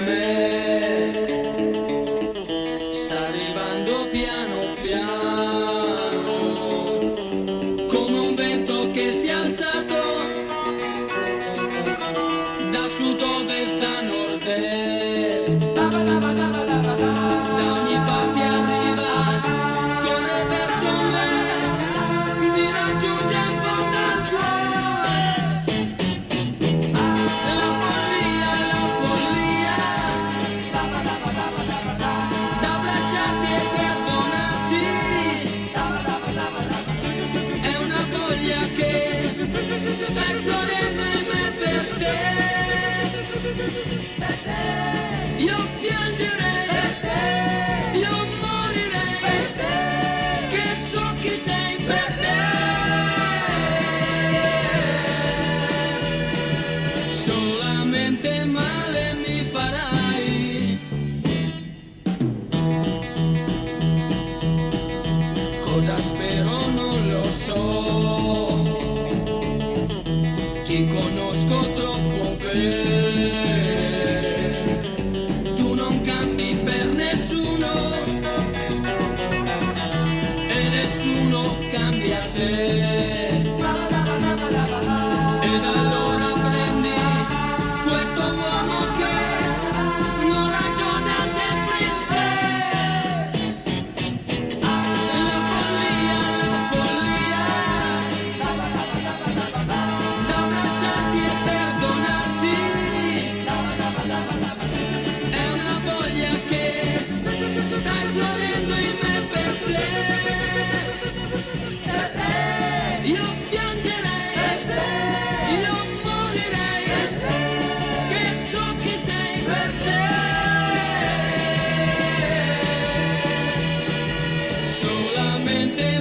me sta arrivando piano piano, come un vento che si è alzato da sud-ovest a nord-est. Da ogni parte arriva, corre verso me, mi raggiunge in fondo al cuore. La follia, d'abbracciarti e perdonarti, è una voglia che sta esplodendo in me per te. Io piangerei, io morirei, che so chi sei per te. Solamente male mi farai. Cosa spero non lo so, ti conosco troppo bene. Tu non cambi per nessuno e nessuno cambia te. Ed allora prendi questo uomo che non ragiona sempre in sé. La follia, d'abbracciarti e perdonarti, è una voglia che sta esplodendo in me per te. Io piangerei, io morirei, che so chi sei per te. Solamente